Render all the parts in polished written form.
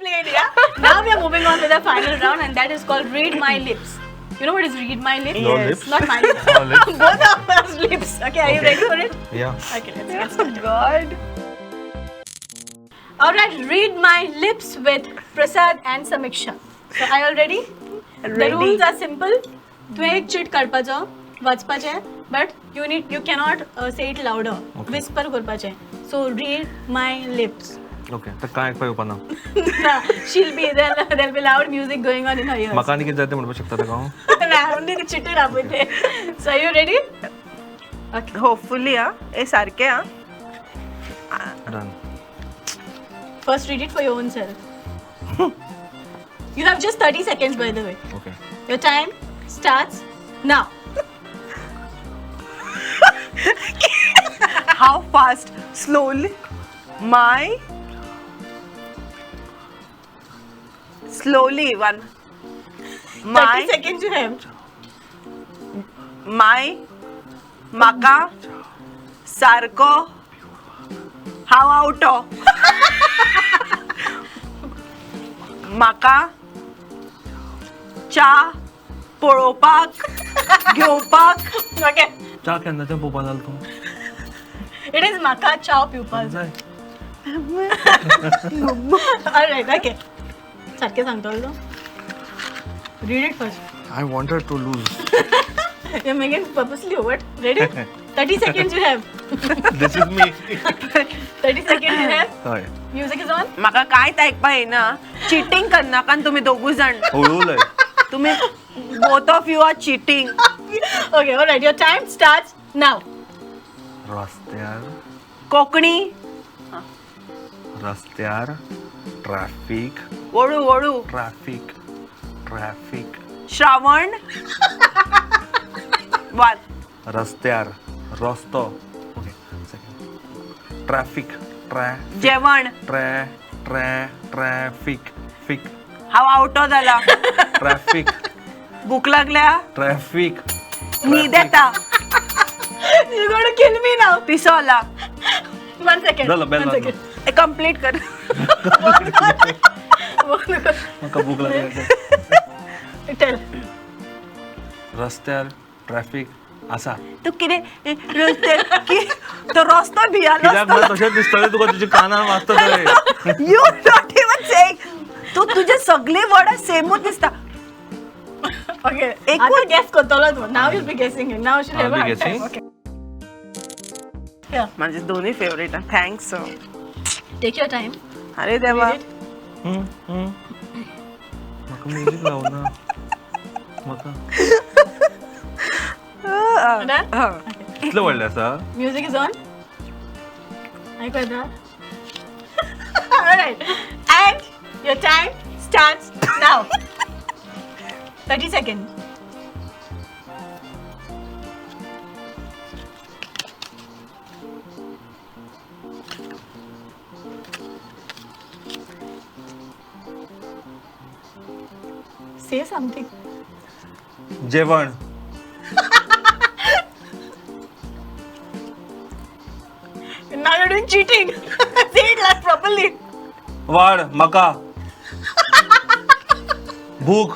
played, yeah. Now we are moving on with the final round, and that is called Read My Lips. You know what is Read My Lips? Your lips? Not my lips. Our lips. Both of us lips. Okay, are you Okay. ready for it? Yeah. Okay, let's get started. God. Alright, Read My Lips with Prasad and Samiksha. So, are you all ready? The Ready. rules are simple. तुम्हें एक cheat करपाचो, वाचपाचे, but you cannot say it louder. Okay. Whisper करपाचे. So, read my lips. Okay तर काय ऐकपाक येवपा ना there'll be loud music going on in her ears. म्हाका आनी कितें जाय तें म्हणपाक शकता ताका हांव Nah, only the chitter राबयते. So, are you ready? Okay. Hopefully हा हे सारखे हा done First, read it for your own self. You have just 30 seconds, by the way. Okay Your time starts now. How fast slowly my slowly one 30 my seconds you have. My म्हाका सारको हांव आवटो म्हाका च्या पळोवपाक घेवपाक Okay. च्या केन्नाच्यान पोवपा लागलो तूं It is Maka Chow pupils. जाय Alright, okay. सारखे सांगतो तो. Read it first. I wanted to lose You're making purposely what? Ready? 30 seconds you have. This is me 30 seconds you have. हय Music is on. म्हाका कांयच आयकपा येना cheating करनाका आनी तुमी दोगूय जाण हळू लय तुमी both of you are cheating Okay, alright. Your time starts now. रस्त्यार कोंकणी रस्त्यार ट्रॅफिक वळू वळू ट्रॅफिक ट्रॅफिक श्रावण वन रस्त्यार रस्तो ओके सेकंड ट्रॅफिक जेवण ट्रॅफिक फिक हांव आवटो जाला ट्रॅफिक भूक लागल्या ट्रॅफिक न्हीद येता You're going to kill me now. पिसो आला 1 second. झालं, बेल 1 वाजलं. second. कंप्लीट कर म्हाका भूक लागली Tell. रस्त्यार ट्रॅफिक आसा तू कितें तो रस्तो भियालो कित्याक मला तशेंच दिसतलें तुका तुज्या कानान वाजता थंय यू नॉट इवन सेइंग तू तुझे सगळे वर्ड सेमूच दिसता Okay. एक आता guess करतलो तू. Now you'll be guessing it. Now she'll I'll have a be hard time. guessing. Okay. Here. माझे दोन्ही favourite thanks Take your time. अरे देवा Read it. म्हाका म्युजीक लाव ना म्हाका Done? कितलें व्हडलें आसा Music is on. ऐकू येता? Alright. And your time starts now. 30 seconds. Say something. जेवण Now you're doing cheating. Say it last properly. वाड म्हाका भूक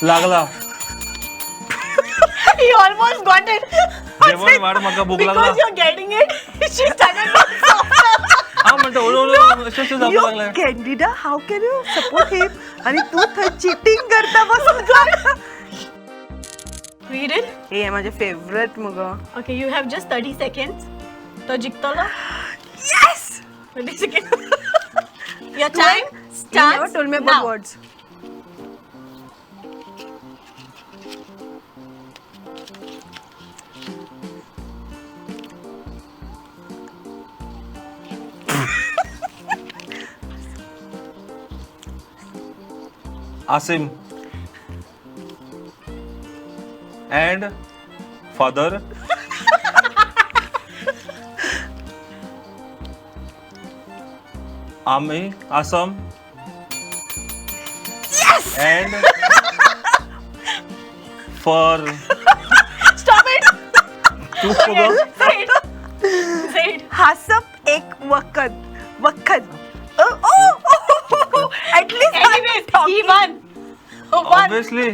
लागला He almost got it. जेवण वाड म्हाका भूक लागला Because you're getting it, she started being softer. हांव म्हणटा हळू अशें अशें जावपाक यू लागलें candida how can you support him आणि तू थंय चिटींग करता बसून Read it. हे माझे फेवरेट मुगो Okay, you have just 30 seconds. तो जिंकतलो. Yes 30 seconds. Your time starts told me now. About words Asim and father Ami Assam and for Stop it. too for Say it. Say it. हासप एक वखत वखत ओ ओ One. Obviously